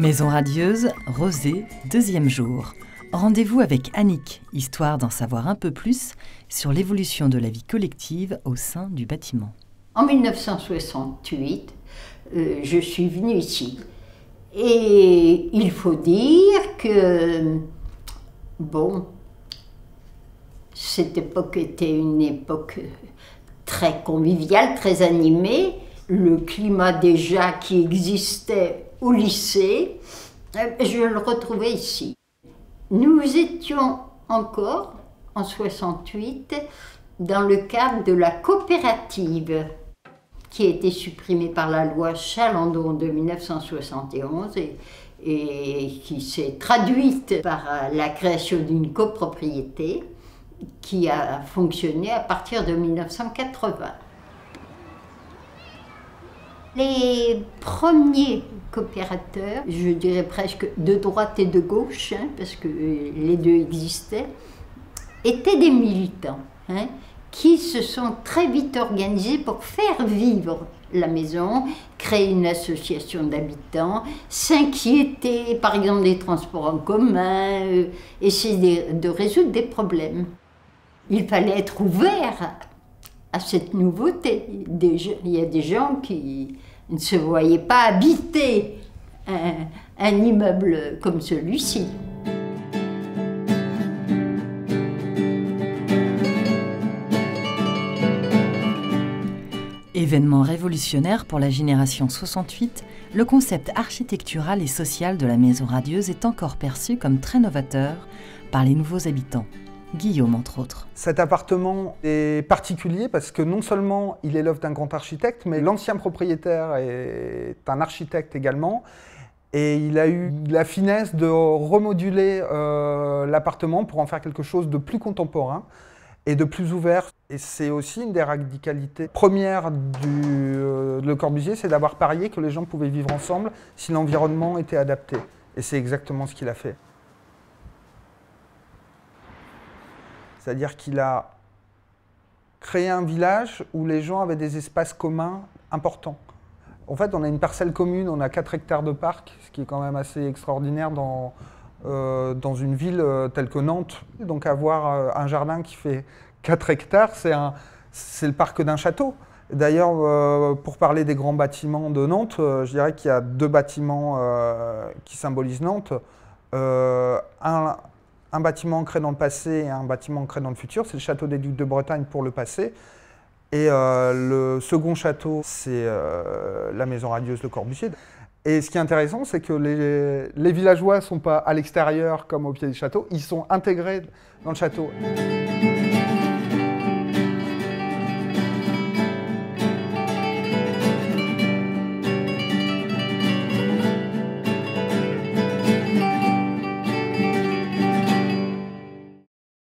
Maison radieuse, Rosée, deuxième jour. Rendez-vous avec Annick, histoire d'en savoir un peu plus sur l'évolution de la vie collective au sein du bâtiment. En 1968, je suis venue ici. Et il faut dire que, bon, cette époque était une époque très conviviale, très animée. Le climat déjà qui existait au lycée, je le retrouvais ici. Nous étions encore, en 68, dans le cadre de la coopérative qui a été supprimée par la loi Chalandon de 1971 et qui s'est traduite par la création d'une copropriété qui a fonctionné à partir de 1980. Les premiers coopérateurs, je dirais presque de droite et de gauche, parce que les deux existaient, étaient des militants qui se sont très vite organisés pour faire vivre la maison, créer une association d'habitants, s'inquiéter par exemple des transports en commun, essayer de résoudre des problèmes. Il fallait être ouvert à cette nouveauté. Il y a des gens qui ne se voyaient pas habiter un immeuble comme celui-ci. Événement révolutionnaire pour la génération 68, le concept architectural et social de la maison radieuse est encore perçu comme très novateur par les nouveaux habitants. Guillaume, entre autres. Cet appartement est particulier parce que non seulement il est l'œuvre d'un grand architecte, mais l'ancien propriétaire est un architecte également. Et il a eu la finesse de remoduler l'appartement pour en faire quelque chose de plus contemporain et de plus ouvert. Et c'est aussi une des radicalités premières de Le Corbusier, c'est d'avoir parié que les gens pouvaient vivre ensemble si l'environnement était adapté. Et c'est exactement ce qu'il a fait. C'est-à-dire qu'il a créé un village où les gens avaient des espaces communs importants. En fait, on a une parcelle commune, on a 4 hectares de parc, ce qui est quand même assez extraordinaire dans une ville telle que Nantes. Donc avoir un jardin qui fait 4 hectares, c'est le parc d'un château. D'ailleurs, pour parler des grands bâtiments de Nantes, je dirais qu'il y a 2 bâtiments qui symbolisent Nantes. Un bâtiment ancré dans le passé et un bâtiment ancré dans le futur, c'est le château des Ducs de Bretagne pour le passé. Et le second château, c'est la maison radieuse Le Corbusier. Et ce qui est intéressant, c'est que les villageois ne sont pas à l'extérieur comme au pied du château, ils sont intégrés dans le château.